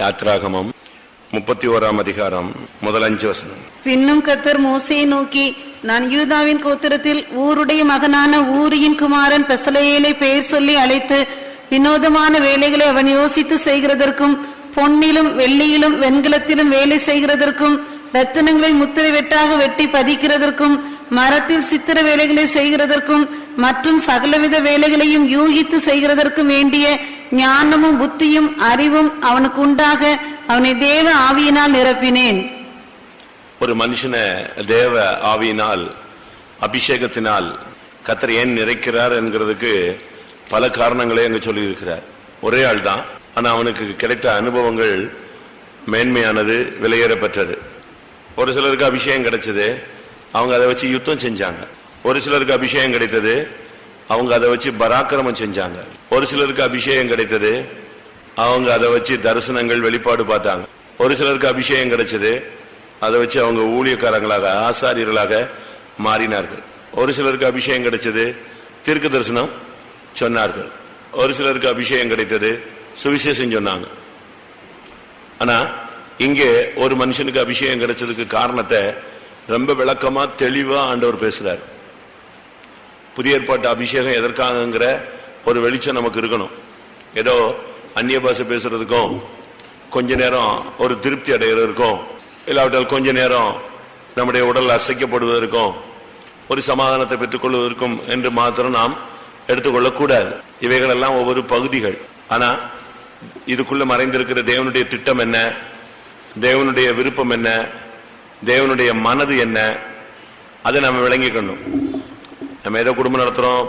யாத்ராகமம் 31 அதிகாரம் முதல் 5 வசனம். பின்னும் கர்த்தர் மோசேயை நோக்கி, நான் யூதாவின் கோத்திரத்தில் ஊருடைய மகனான ஊரியின் குமாரன் பெசலெயேலை பெயர் சொல்லி அழைத்து வினோதமான வேலைகளை அவன் யோசித்து செய்கிறதற்கும், பொன்னிலும் வெள்ளியிலும் வெண்கலத்திலும் வேலை செய்கிறதற்கும், ரத்தினங்களை முத்திரை வெட்டாக வெட்டி பதிக்கிறதற்கும், மரத்தில் சித்திர வேலைகளை செய்கிறதற்கும் மற்றும் சகலவித வேலைகளையும் யூகித்து செய்கிறதற்கும் வேண்டிய ஞானமும் புத்தியும் அறிவும் அவனுக்கு உண்டாக அவனை தேவ ஆவியினால் நிரப்பினேன். ஒரு மனுஷனை தேவ ஆவியினால் அபிஷேகத்தினால் கர்த்தர் ஏன் நிறைக்கிறார் என்கிறதுக்கு பல காரணங்களை அங்கு சொல்லி இருக்கிறார். ஒரே ஆள் தான், ஆனா அவனுக்கு கிடைத்த அனுபவங்கள் மேன்மையானது, விலையேறப்பட்டது. ஒரு சிலருக்கு அபிஷேகம் கிடைச்சது, அவங்க அதை வச்சு யுத்தம் செஞ்சாங்க. ஒரு சிலருக்கு அபிஷேகம் கிடைத்தது, அவங்க அதை வச்சு பராக்கிரமம் செஞ்சாங்க. ஒரு சிலருக்கு அபிஷேகம் கிடைத்தது, அவங்க அதை வச்சு தரிசனங்கள் வெளிப்பாடு பார்த்தாங்க. ஒரு சிலருக்கு அபிஷேகம் கிடைச்சது, அதை வச்சு அவங்க ஊழியக்காரங்களாக ஆசாரியர்களாக மாறினார்கள். ஒரு சிலருக்கு அபிஷேகம் கிடைச்சது, தீர்க்க தரிசனம் சொன்னார்கள். ஒரு சிலருக்கு அபிஷேகம் கிடைத்தது, சுவிசேஷம் சொன்னாங்க. ஆனா இங்கே ஒரு மனுஷனுக்கு அபிஷேகம் கிடைச்சதுக்கு காரணத்தை ரொம்ப விளக்கமா தெளிவா ஆண்டவர் பேசுறார். புதிய ஏற்பாட்டு அபிஷேகம் எதற்காகங்கிற ஒரு வெளிச்சம் நமக்கு இருக்கணும். ஏதோ அந்நிய பாஷை பேசுறதுக்கும், கொஞ்ச நேரம் ஒரு திருப்தி அடைகிறதுக்கும், இல்லாவிட்டால் கொஞ்ச நேரம் நம்முடைய உடல் அசைக்கப்படுவதற்கும், ஒரு சமாதானத்தை பெற்றுக் கொள்வதற்கும் என்று மாத்திரம் நாம் எடுத்துக்கொள்ளக்கூடாது. இவைகள் எல்லாம் ஒவ்வொரு பகுதிகள். ஆனா இதுக்குள்ள மறைந்திருக்கிற தேவனுடைய திட்டம் என்ன, தேவனுடைய விருப்பம் என்ன, தேவனுடைய மனது என்ன, அதை நம்ம விளங்கிக்கணும். நம்ம ஏதோ குடும்பம் நடத்துறோம்,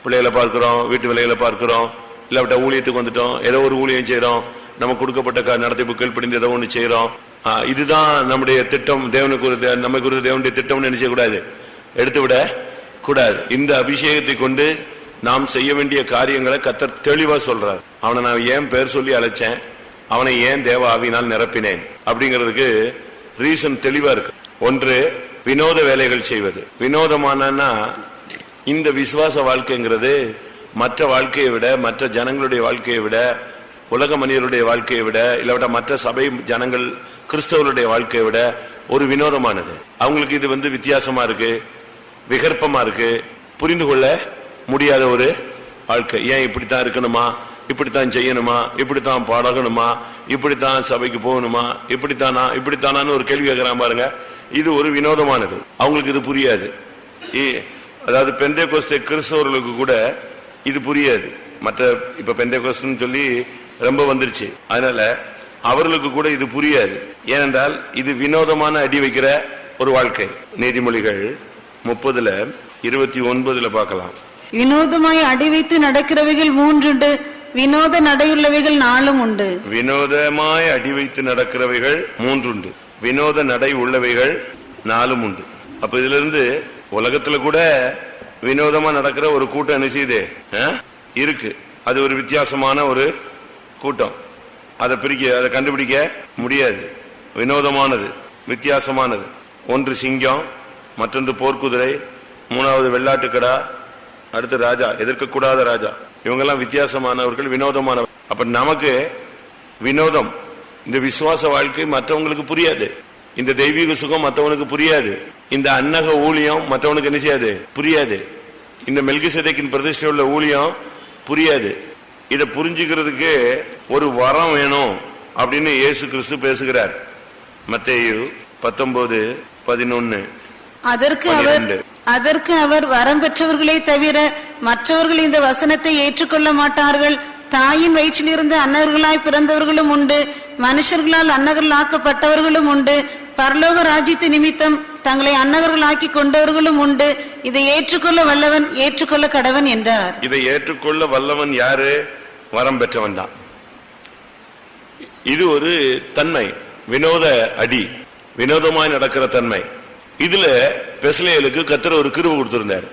பிள்ளைகளை பார்க்கிறோம், வீட்டு வேலைகளை பார்க்கிறோம், இல்லாவிட்ட ஊழியத்துக்கு வந்துட்டோம், ஏதோ ஒரு ஊழியம் செய்யறோம், நம்ம கொடுக்கப்பட்ட நடத்திப்பு கீழ்ப்படிந்து ஏதோ ஒன்று செய்யறோம். இதுதான் நம்முடைய திட்டம். தேவனுக்கு நம்ம குறித்து தேவனுடைய திட்டம்னு என்ன செய்யக்கூடாது, எடுத்துவிட கூடாது. இந்த அபிஷேகத்தை கொண்டு நாம் செய்ய வேண்டிய காரியங்களை கர்த்தர் தெளிவா சொல்றார். அவனை நான் ஏன் பேர் சொல்லி அழைச்சேன், அவனை ஏன் தேவ ஆவியினால் நிரப்பினேன் அப்படிங்கிறதுக்கு ரீசன் தெளிவா இருக்கு. ஒன்று, வினோத வேலைகள் செய்வது. வினோதமானா இந்த விசுவாச வாழ்க்கைங்கிறது மற்ற வாழ்க்கையை விட, மற்ற ஜனங்களுடைய வாழ்க்கையை விட, உலக மனிதருடைய வாழ்க்கையை விட, இல்லாவிட்ட மற்ற சபை ஜனங்கள் கிறிஸ்தவருடைய வாழ்க்கையை விட ஒரு வினோதமானது. அவங்களுக்கு இது வித்தியாசமா இருக்கு, விகற்பமா இருக்கு, புரிந்து கொள்ள முடியாத ஒரு வாழ்க்கை. ஏன் இப்படித்தான் இருக்கணுமா, இப்படித்தான் செய்யணுமா, இப்படித்தான் பழகணுமா, இப்படித்தான் சபைக்கு போகணுமா, இப்படித்தானான்னு ஒரு கேள்வி கேட்கிறான் பாருங்க. இது ஒரு வினோதமானது. அவங்களுக்கு இது புரியாது. அதாவது பெந்தேகோஸ்தே கிறிஸ்தவர்களுக்கு கூட இது புரியாது. மற்ற இப்ப பெந்தேகோஸ்துன்னு சொல்லி ரொம்ப வந்துருச்சு, அதனால அவர்களுக்கு கூட இது புரியாது. ஏனென்றால் இது வினோதமான அடி வைக்கிற ஒரு வாழ்க்கை. நீதிமொழிகள் 30:29 பார்க்கலாம். வினோதமாய் அடி வைத்து நடக்கிறவைகள் 3 உண்டு, வினோத நடையுள்ளவைகள் 4 உண்டு. வினோதமாய் அடி வைத்து நடக்கிறவைகள் 3 உண்டு, வினோத நடை உள்ளவைகள் 4 உண்டு. அப்ப இதுல இருந்து உலகத்துல கூட வினோதமா நடக்கிற ஒரு கூட்டம் என்ன செய்யுது இருக்கு. அது ஒரு வித்தியாசமான ஒரு கூட்டம். அதை கண்டுபிடிக்க முடியாது. வினோதமானது, வித்தியாசமானது. ஒன்று சிங்கம், மற்றொன்று போர்க்குதிரை, மூணாவது வெள்ளாட்டுக்கடா, அடுத்து ராஜா, எதிர்க்கக்கூடாத ராஜா. இவங்கெல்லாம் வித்தியாசமானவர்கள், வினோதமானவர்கள். அப்ப நமக்கு வினோதம், இந்த விசுவாச வாழ்க்கை மற்றவங்களுக்கு புரியாது. இந்த தெய்வீக சுகம் மற்றவனுக்கு புரியாது. இந்த அன்னக ஊழியம் மற்றவனுக்கு என்ன செய்யாது, புரியாது. இந்த மெல்கிசேதேக்கின் பிரதிஷ்டை உள்ள ஊழியம் புரியாது. இதை புரிஞ்சுக்கிறதுக்கு ஒரு வரம் வேணும் அப்படின்னு இயேசு கிறிஸ்து பேசுகிறார். மத்தேயு 19:11. அதற்கு அவர் வரம் பெற்றவர்களே தவிர மற்றவர்கள் இந்த வசனத்தை ஏற்றுக்கொள்ள மாட்டார்கள். தாயின் வயிற்றிலிருந்து அன்னர்களாய் பிறந்தவர்களும் உண்டு, மனுஷர்களால் அன்னகர்கள் ஆக்கப்பட்டவர்களும் உண்டு, பரலோக ராஜ்யத்து நிமித்தம் தங்களை அன்னகர்களாக்கி கொண்டவர்களும் உண்டு. இதை ஏற்றுக்கொள்ள வல்லவன் ஏற்றுக்கொள்ள கடவன் என்றார். இதை ஏற்றுக்கொள்ள வல்லவன் யாரு? வரம் பெற்றவன் தான். இது ஒரு தன்மை, வினோத அடி, வினோதமாய் நடக்கிற தன்மை. இதுல பெசலேலுக்கு கர்த்தர் ஒரு கிருபை கொடுத்திருந்தார்.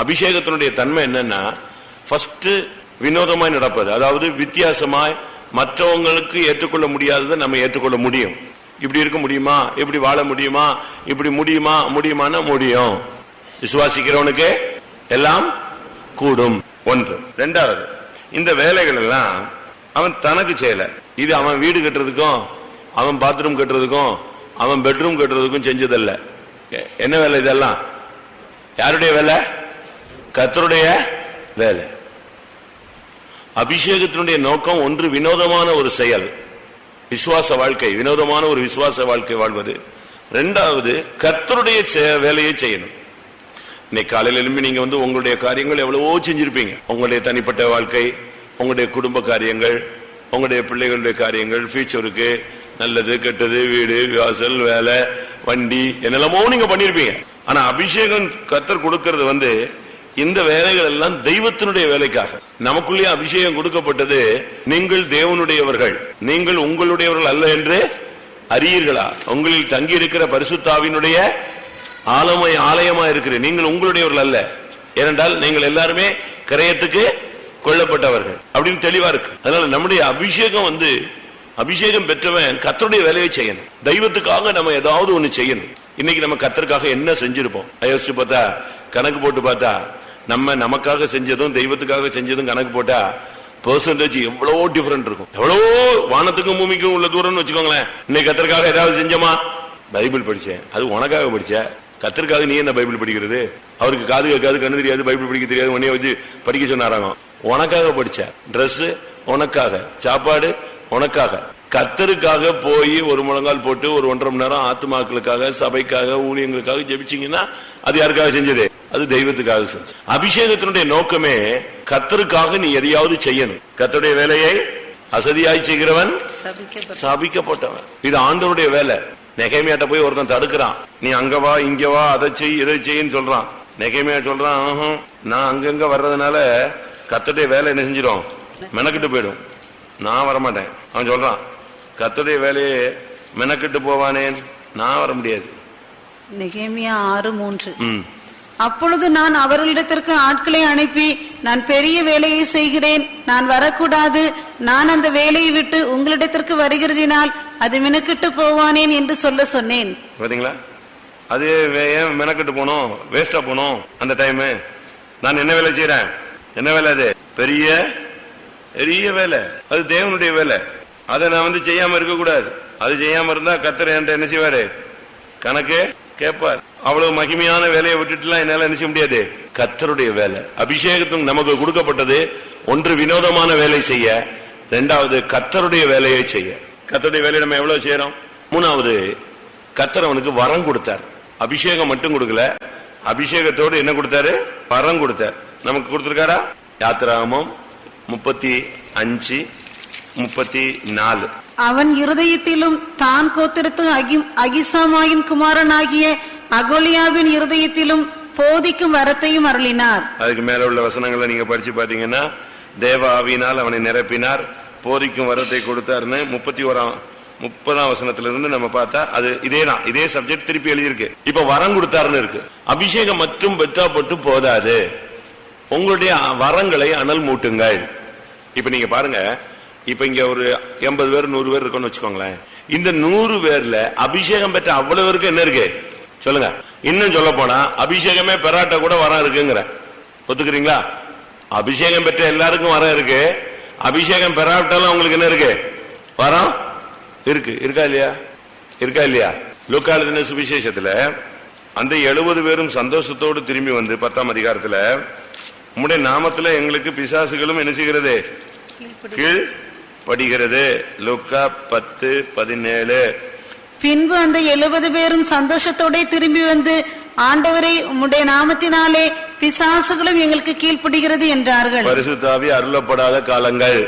அபிஷேகத்தினுடைய தன்மை என்னன்னா, ஃபர்ஸ்ட் வினோதமாய் நடப்பது, அதாவது வித்தியாசமாய், மற்றவங்களுக்கு ஏற்றுக்கொள்ள முடியாததை நம்ம ஏற்றுக்கொள்ள முடியும். இப்படி இருக்க முடியுமா, இப்படி வாழ முடியுமா, இப்படி முடியுமானா முடியும். விசுவாசிக்கிறவனுக்கு எல்லாம் கூடும். ஒன்று. இரண்டாவது, இந்த வேலைகள் எல்லாம் அவன் தனக்கு செய்யல, இது அவன் வீடு கட்டுறதுக்கும் அவன் பாத்ரூம் கட்டுறதுக்கும் அவன் பெட்ரூம் கட்டுறதுக்கும் செஞ்சதல்ல. என்ன வேலை இதெல்லாம்? யாருடைய வேலை? கர்த்தருடைய வேலை. அபிஷேகத்தினுடைய நோக்கம் ஒன்று வினோதமான ஒரு செயல், விசுவாச வாழ்க்கை, வினோதமான ஒரு விசுவாச வாழ்க்கை வாழ்வது. இரண்டாவது கர்த்தருடைய வேலையை செய்யணும். இன்னைக்கு காலையில் எழும்பி நீங்க உங்களுடைய காரியங்கள் எவ்வளவோ செஞ்சிருப்பீங்க. உங்களுடைய தனிப்பட்ட வாழ்க்கை, உங்களுடைய குடும்ப காரியங்கள், உங்களுடைய பிள்ளைகளுடைய காரியங்கள், ஃபியூச்சருக்கு நல்லது கெட்டது, வீடு வாசல் வேலை வண்டி என்னெல்லாமோ நீங்க பண்ணிருப்பீங்க. ஆனா அபிஷேகம் கர்த்தர் கொடுக்கிறது இந்த வேலைகள் எல்லாம் தெய்வத்தினுடைய வேலைக்காக. நமக்குள்ளே அபிஷேகம் கொடுக்கப்பட்டது நீங்கள் தேவனுடையவர்கள், நீங்கள் உங்களுடையவர்கள் அல்ல என்று அறியீர்களா? உங்களில் தங்கி இருக்கிற பரிசுத்தாவினுடைய ஆலயமா இருக்கிற நீங்கள் உங்களுடையவர்கள் அல்ல, ஏனென்றால் நீங்கள் எல்லாருமே கிரயத்துக்கு கொல்லப்பட்டவர்கள் அப்படின்னு தெளிவா இருக்கு. அதனால நம்முடைய அபிஷேகம் அபிஷேகம் பெற்றவன் கர்த்தருடைய வேலையை செய்யணும். தெய்வத்துக்காக நம்ம ஏதாவது ஒண்ணு செய்யணும். இன்னைக்கு நம்ம கர்த்தருக்காக என்ன செஞ்சிருப்போம்? யோசிச்சு பார்த்தா, கணக்கு போட்டு பார்த்தா, நமக்காக செஞ்சதும் தெய்வத்துக்காக செஞ்சதும் கணக்கு போட்டா பெர்சன்டேஜ் எவ்வளவோ டிஃபரெண்ட் இருக்கும். எவ்வளவோ வானத்துக்கும் பூமிக்கும் உள்ள தூரம்னு வச்சுக்கோங்களேன். இன்னைக்கு கர்த்தருக்காக ஏதாவது செஞ்சோமா? பைபிள் படிச்சேன். அது உனக்காக படிச்ச. கர்த்தருக்காக நீ என்ன பைபிள் படிக்கிறது? அவருக்கு காது கேட்காது, கண்ணு தெரியாது, பைபிள் படிக்க தெரியாது, உன்னைய வச்சு படிக்க சொன்னாராங்க. உனக்காக படிச்ச. டிரெஸ் உனக்காக, சாப்பாடு உனக்காக. கர்த்தருக்காக போய் ஒரு முழங்கால் போட்டு ஒரு 1.5 மணி நேரம் ஆத்துமாக்களுக்காக, சபைக்காக, ஊழியங்களுக்காக ஜெபிச்சீங்கன்னா அது யாருக்காக செஞ்சது? அது தெய்வத்துக்காக செஞ்சு. அபிஷேகத்தினுடைய நோக்கமே கர்த்தருக்காக நீ எதையாவது செய்யணும். கர்த்தருடைய வேலையை அசதியாய் செய்கிறவன் சபிக்கப்பட்டவன். இது ஆண்டவருடைய வேலை. நெகேமியாட்ட போய் ஒருத்தன் தடுக்கிறான், நீ அங்க வா இங்க வா, அதை செய் இதை செய்ன்னு சொல்றான். நெகேமியா சொல்றான், நான் அங்கங்க வர்றதுனால கர்த்தருடைய வேலை என்ன செஞ்சிடும்? மெனக்கிட்டு போயிடும், நான் வரமாட்டேன். அவன் சொல்றான், கர்த்தருடைய வேலையை மெனக்கிட்டு போவானேன், நான் வர முடியாது. நெகேமியா 6:3. அப்பொழுது நான் அவர்களிடத்திற்கு ஆட்களை அனுப்பி, நான் பெரிய வேலையை செய்கிறேன், நான் வரக்கூடாது, நான் அந்த வேலையை விட்டு உங்களிடத்திற்கு வருகிறதினால் அது மெனக்கிட்டு போவானேன் என்று சொல்ல சொன்னேன். பாத்தீங்களா? அது ஏன் மெனக்கிட்டு போனோம், வேஸ்டா போனோம் அந்த டைம்? நான் என்ன வேலை செய்யறேன்? என்ன வேலை? அது பெரிய பெரிய வேலை, அது தேவனுடைய வேலை. அதை நான் செய்யாம இருக்க கூடாது. அது செய்யாம இருந்தா கர்த்தர் என்கிட்ட என்ன செய்வாரு? கணக்கு கேட்பார். அவ்வளவு மகிமையான வேலையை விட்டுட்டுலாம் என்னால என்ன செய்ய முடியாது. கர்த்தருடைய வேலை. அபிஷேகத்துக்கு நமக்கு கொடுக்கப்பட்டது ஒன்று வினோதமான வேலை செய்ய, இரண்டாவது கர்த்தருடைய வேலையை செய்ய. கர்த்தருடைய வேலையை நம்ம எவ்வளவு செய்யறோம்? மூணாவது, கர்த்தர் அவனுக்கு வரம் கொடுத்தார். அபிஷேகம் மட்டும் கொடுக்கல, அபிஷேகத்தோடு என்ன கொடுத்தாரு? வரம் கொடுத்தார். நமக்கு கொடுத்திருக்காரா? யாத்திராகமம் 35:34. அவன் இருதயத்திலும் தான் கோத்திரத்து அகிசாமாயின் குமாரனாகிய அகோலியாவின் இருதயத்திலும் போதிக்கும் வரத்தையும் அருளினார். அதுக்கு மேல உள்ள வசனங்களை நீங்க படிச்சு பாத்தீங்கன்னா, தேவ ஆவியினால் அவனை நிரப்பினார், போதிக்கும் வரத்தை கொடுத்தாருன்னு 30ஆம் வசனத்திலிருந்து நம்ம பார்த்தா அது இதேதான். இதே சப்ஜெக்ட் திருப்பி எழுதியிருக்கு. இப்ப வரம் கொடுத்தாருன்னு இருக்கு. அபிஷேகம் மட்டும் பெற்றா பட்டு போதாது, உங்களுடைய வரங்களை அனல் மூட்டுங்கள். இப்ப நீங்க பாருங்க, இப்ப இங்க ஒரு 80 பேர் 100 பேர் இருக்குன்னு வச்சுக்கோங்களேன். இந்த 100 பேர்ல அபிஷேகம் பெற்ற அவ்வளவு பேருக்கு என்ன இருக்கு சொல்லுங்க? இன்னும் சொல்ல போனா அபிஷேகமே பெறாட்ட கூட வரம் இருக்குங்கிற, ஒத்துக்கிறீங்களா? அபிஷேகம் பெற்ற எல்லாருக்கும் வரம் இருக்கு, அபிஷேகம் பெறாட்டாலும் உங்களுக்கு என்ன இருக்கு? வரம் இருக்கு. இருக்கா இல்லையா? இருக்கா இல்லையா? லூக்கா எழுதின சுவிசேஷத்துல அந்த 70 பேரும் சந்தோஷத்தோடு திரும்பி வந்து 10ஆம் அதிகாரத்துல, உம்முடைய நாமத்துல எங்களுக்கு பிசாசுகளும் என்ன செய்கிறது? கீழ் படிக்கிறது. லூக்கா 10:17. பின்பு அந்த 70 பேரும் சந்தோஷத்தோட திரும்பி வந்து, ஆண்டவரை உம்முடைய நாமத்தினாலே பிசாசுகளும் எங்களுக்கு கீழ்ப்படுகிறது என்றார்கள். பரிசுத்தாவி அருளப்படாத காலங்கள்,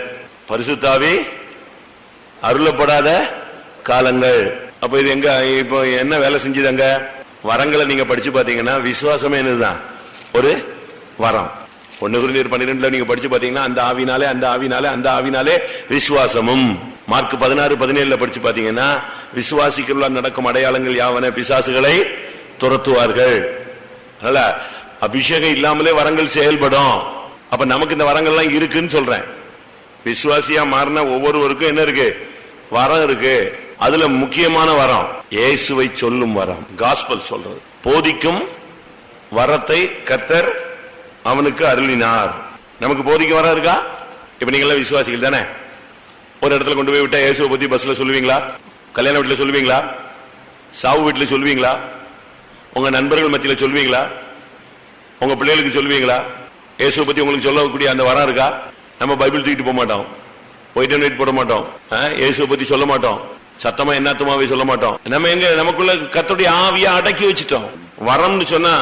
பரிசுத்தாவி அருளப்படாத காலங்கள். அப்ப இது எங்க இப்போ என்ன வேலை செஞ்சுதாங்க? வரங்களை நீங்க படிச்சு பாத்தீங்கன்னா விசுவாசமே என்னதுதான் ஒரு வரம். 1 கொரிந்தியர் 12 நீங்க படிச்சு பாத்தீங்கன்னா, அந்த ஆவினாலே அந்த ஆவினாலே அந்த ஆவினாலே விசுவாசமும். மார்க் 16:17 படிச்சு பாத்தீங்கன்னா, விசுவாசிக்கலால் நடக்கும் அடையாளங்கள் யாவன? பிசாசுகளை துரத்துவார்கள். அதனால அபிஷேகம் இல்லாமலே வரங்கள் செயல்படும். அப்ப நமக்கு இந்த வரங்கள்லாம் இருக்குன்னு சொல்றேன். விசுவாசியா மாறின ஒவ்வொருவருக்கும் என்ன இருக்கு? வரம் இருக்கு. அதுல முக்கியமான வரம் இயேசுவை சொல்லும் வரம், காஸ்பல் சொல்றது. போதிக்கும் வரத்தை கர்த்தர் அவனுக்கு அருளினார். நமக்கு போதிக்க வரம் இருக்கா? இப்ப நீங்க எல்லாம் விசுவாசிகள் தானே? ஒரு இடத்துல கொண்டு போய் விட்டா இயேசுவை பத்தி பஸ்ல சொல்லுவீங்களா? கல்யாண வீட்டுல சொல்லுவீங்களா? சாவு வீட்டுல சொல்லுவீங்களா? உங்க நண்பர்கள் மத்தியில சொல்லுவீங்களா? உங்க பிள்ளைகளுக்கு சொல்லுவீங்களா? இயேசுவை பத்தி உங்களுக்கு சொல்லக்கூடிய அந்த வரம் இருக்கா? நம்ம பைபிள் தூக்கிட்டு போக மாட்டோம், ஒயிட் அண்ட் ஒயிட் போட மாட்டோம், இயேசுவை பத்தி சொல்ல மாட்டோம், சத்தமா என்னத்துமாவே சொல்ல மாட்டோம். நம்ம எங்க நமக்குள்ள கர்த்தருடைய ஆவியை அடக்கி வச்சுட்டோம். வரம்னு சொன்னா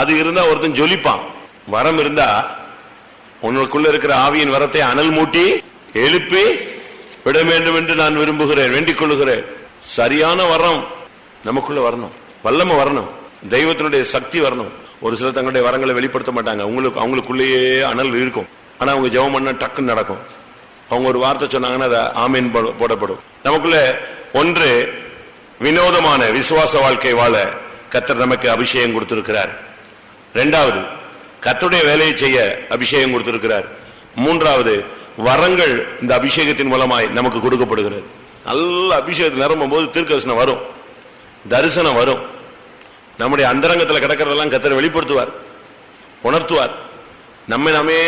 அது இருந்தா ஒருத்தன் ஜொலிப்பான். வரம் இருந்தா உனக்குள்ள இருக்கிற ஆவியின் வரத்தை அனல் மூட்டி எழுப்பி விட வேண்டும் என்று நான் விரும்புகிறேன், வேண்டிக் கொள்ளுகிறேன். சரியான வரம் நமக்குள்ள வரணும், வல்லமை வரணும், தெய்வத்தினுடைய சக்தி வரணும். ஒரு சிலர் தங்களுடைய வரங்களை வெளிப்படுத்த மாட்டாங்க, அவங்களுக்குள்ளேயே அனல் இருக்கும். ஆனா அவங்க ஜெபம் பண்ண டக்குன்னு நடக்கும். அவங்க ஒரு வார்த்தை சொன்னாங்கன்னா அதை ஆமீன் போடப்படும். நமக்குள்ள ஒன்று, வினோதமான விசுவாச வாழ்க்கை வாழ கர்த்தர் நமக்கு அபிஷேகம் கொடுத்திருக்கிறார். இரண்டாவது, கர்த்தருடைய வேலையை செய்ய அபிஷேகம் கொடுத்திருக்கிறார். மூன்றாவது, வரங்கள் இந்த அபிஷேகத்தின் மூலமாய் நமக்கு கொடுக்கப்படுகிறது. நல்ல அபிஷேகத்தில் நிரம்பும் போது தீர்க்கதரிசனம் வரும், தரிசனம் வரும். நம்முடைய அந்தரங்கத்தில் கிடக்கிறதெல்லாம் கர்த்தர் வெளிப்படுத்துவார், உணர்த்துவார், நம்மை நாமே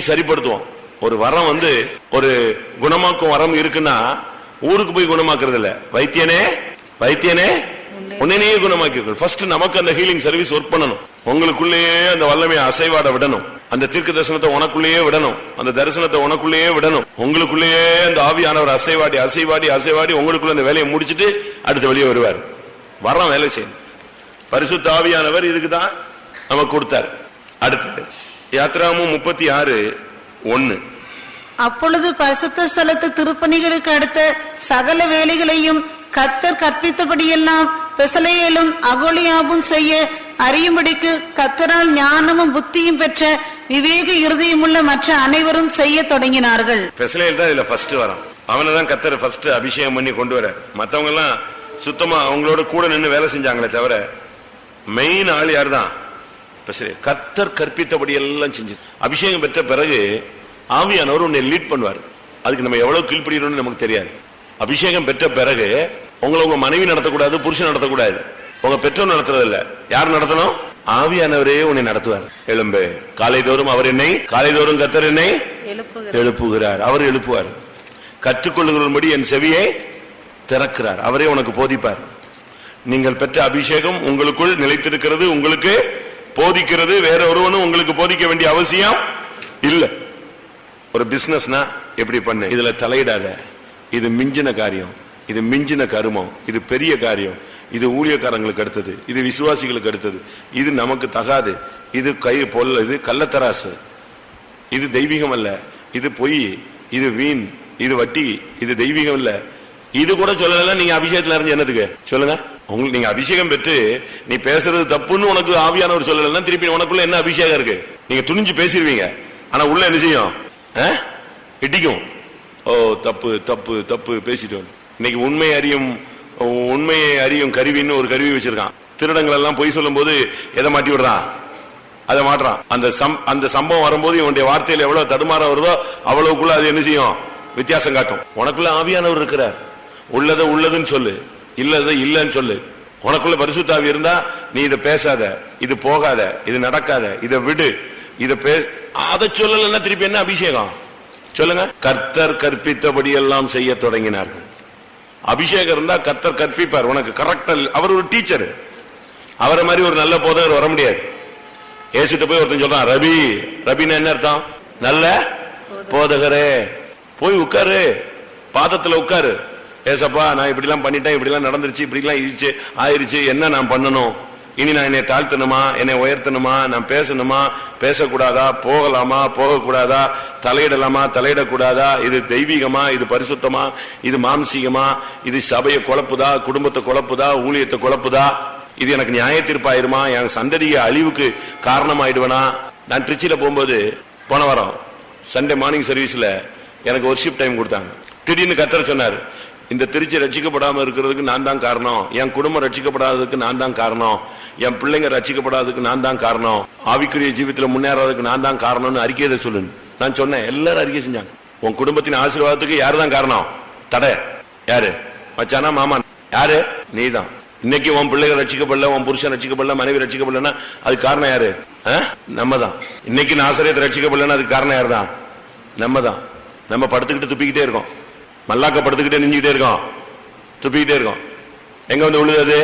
சரிப்படுத்துவோம். ஒரு வரம் ஒரு குணமாக்கும் வரம் இருக்குன்னா ஊருக்கு போய் குணமாக்குறது இல்ல, வைத்தியனே வைத்தியனே உன்னையே குணமாக்கி ஃபர்ஸ்ட் நமக்கு அந்த ஹீலிங் சர்வீஸ் ஒர்க் பண்ணணும். உங்களுக்குள்ளேயே அந்த வல்லமையை அசைவாட விடணும், அந்த தீர்க்க தரிசனத்தை உனக்குள்ளேயே விடணும், அந்த தரிசனத்தை உனக்குள்ளேயே விடணும். உங்களுக்குள்ளேயே அந்த ஆவியானவர் அசைவாடி அசைவாடி அசைவாடி உங்களுக்குள்ள அந்த வேலையை முடிச்சுட்டு அடுத்த வெளியே வருவார். வரம் வேலை செய்யணும். பரிசுத்த ஆவியானவர் இதுக்குதான் நமக்கு கொடுத்தார். அடுத்தது யாத்திராகமம் 36:1. அப்பொழுது பரிசுத்த ஸ்தலத்து திருப்பணிகளுக்கு அடுத்த சகல வேலைகளையும் கர்த்தர் கற்பித்தபடியெல்லாம் பெசலேயேலும் அகோலியாவும் செய்ய அறியும்படிக்கு கர்த்தரால் ஞானமும் புத்தியும் பெற்ற விவேக இருதயமுள்ள மற்ற அனைவரும் செய்ய தொடங்கினார்கள். பெசலேயேல் தான் இதுல ஃபர்ஸ்ட் வரான். அவனை தான் கர்த்தர் ஃபர்ஸ்ட் அபிஷேகம் பண்ணி கொண்டு வர. மற்றவங்க எல்லாம் சுத்தமா அவங்களோட கூட நின்று வேலை செஞ்சாங்களே தவிர மெயின் ஆள் யார் தான்? கர்த்தர் கற்பித்தபடி எல்லாம் செஞ்சு அபிஷேகம் பெற்ற பிறகு ஆவியானவர் உன்னை லீட் பண்ணுவார். அதுக்கு நம்ம எவ்வளவு கீழ்ப்படிறோம்னு நமக்கு தெரியாது. அபிஷேகம் பெற்ற பிறகு உங்க மனைவி நடத்தக்கூடாது, புருஷன் நடத்தக்கூடாது, உங்க பெற்றோர் நடத்துறது இல்ல. யார் நடத்தணும்? ஆவியானவரே உன்னை நடத்துவார். எழும்பு, காலைதோறும் அவர் என்னை, காலைதோறும் கர்த்தர் என்னை எழுப்புகிறார், அவர் எழுப்புவார். கற்றுக்கொள்ளுகிறபடி என் செவியை திறக்கிறார், அவரே உனக்கு போதிப்பார். நீங்கள் பெற்ற அபிஷேகம் உங்களுக்குள் நிலைத்திருக்கிறது, உங்களுக்கு போதிக்கிறது. வேற ஒருவனும் உங்களுக்கு போதிக்க வேண்டிய அவசியம் இல்ல. ஒரு பிசினஸ்னா எப்படி பண்ணு, இதுல தலையிடாத, இது மிஞ்சின காரியம், இது மிஞ்சின கருமம், இது பெரிய காரியம், இது ஊழியக்காரங்களுக்கு அடுத்தது, இது விசுவாசிகளுக்கு அடுத்தது, இது நமக்கு தகாது, இது இது கள்ளத்தராசு, இது தெய்வீகம் அல்ல, இது பொய், இது வீண், இது வட்டி, இது தெய்வீகம் இல்ல. இது கூட சொல்லல. நீங்க அபிஷேகத்துல இருந்து என்னதுக்கு சொல்லுங்க? உங்களுக்கு நீங்க அபிஷேகம் பெற்று நீ பேசுறது தப்புன்னு உனக்கு ஆவியானவர் சொல்லலன்னா திருப்பி உனக்குள்ள என்ன அபிஷேகம் இருக்கு? நீங்க துணிஞ்சு பேசிடுவீங்க, ஆனா உள்ள என்ன செய்யும்? இடிக்கும். ஓ தப்பு தப்பு தப்பு பேசிட்டு. இன்னைக்கு உண்மையை அறியும் கருவின்னு ஒரு கருவி வச்சிருக்கான். திருடங்கள் எல்லாம் பொய் சொல்லும் போது எதை மாட்டி விடுறான்? அதை மாட்டுறான். அந்த சம்பவம் வரும்போது இவனுடைய வார்த்தையில எவ்வளவு தடுமாறம் வருதோ அவ்வளவுக்குள்ள அது என்ன செய்யும்? வித்தியாசம் காட்டும். உனக்குள்ள ஆவியானவர் இருக்கிறார். உள்ளத உள்ளதுன்னு சொல்லு, இல்லத இல்லன்னு சொல்லு. உனக்குள்ள பரிசுத்த ஆவி இருந்தா நீ இதை பேசாத, இது போகாத, இது நடக்காத, இதை விடு, இதை அதை சொல்லலன்னா திருப்பி என்ன அபிஷேகம் சொல்லுங்க? கர்த்தர் கற்பித்தபடி எல்லாம் செய்ய தொடங்கினார்கள். அபிஷேகம் இருந்தா கர்த்தர் கற்பிப்பார் உனக்கு கரெக்டா. அவர் ஒரு டீச்சர், அவரை மாதிரி ஒரு நல்ல போதகர் வர முடியாது. ஏசுட்ட போய் ஒருத்தன் சொல்றான் ரபி, ரபின்னு என்ன அர்த்தம்? நல்ல போதகரே, போய் உட்காரு, பாதத்துல உட்காரு. ஏசப்பா நான் இப்படி எல்லாம் பண்ணிட்டேன், இப்படி எல்லாம் நடந்துருச்சு, இப்படி எல்லாம் ஆயிருச்சு, என்ன நான் பண்ணணும்? இனி நான் என்னை தாழ்த்தணுமா, என்னை உயர்த்தணுமா, நான் பேசணுமா, பேசக்கூடாதா, போகலாமா, போகக்கூடாதா, தலையிடலாமா, தலையிடக்கூடாதா, இது தெய்வீகமா, இது பரிசுத்தமா, இது மாம்சீகமா, இது சபையை குழப்புதா, குடும்பத்தை குழப்புதா, ஊழியத்தை குழப்புதா, இது எனக்கு நியாய தீர்ப்பாயிருமா, என் சந்ததிய அழிவுக்கு காரணமாயிடுவனா? நான் திருச்சியில போகும்போது போன வாரம் சண்டே மார்னிங் சர்வீஸ்ல எனக்கு ஒர்ஷிப் டைம் கொடுத்தாங்க. திடீர்னு கர்த்தர் சொன்னார், இந்த திருச்சி ரட்சிக்கப்படாம இருக்கிறதுக்கு நான் தான் காரணம், என் குடும்பம் ரட்சிக்கப்படாததுக்கு நான் தான் காரணம், என் பிள்ளைங்க ரட்சிக்கப்படாததுக்கு நான் தான் காரணம், ஆவிக்குரிய ஜீவிதத்துல முன்னேறதுக்கு நான் தான் காரணம்னு அறிக்கையை சொல்லுன்னு நான் சொன்னேன். எல்லாரும் அறிக்கை செஞ்சாங்க. உன் குடும்பத்தின் ஆசீர்வாதத்துக்கு யாரு தான் காரணம்? தடை யாரு? மச்சானா மாமா? யாரு? நீ தான். இன்னைக்கு உன் பிள்ளைகள் ரட்சிக்கப்படல, உன் புருஷன் ரட்சிக்கப்படல, மனைவி ரட்சிக்கப்படலன்னா அதுக்கு காரணம் யாரு? நம்ம தான். இன்னைக்கு நாசரேத் ரட்சிக்கப்படலன்னா அதுக்கு காரணம் யாரு தான்? நம்ம தான். நம்ம படுத்துக்கிட்டு துப்பிக்கிட்டே இருக்கோம், மல்லாக்க படுத்துக்கிட்டே நெஞ்சுக்கிட்டே இருக்கோம், துப்பிக்கிட்டே இருக்கோம். எங்க வந்து விழுது? அது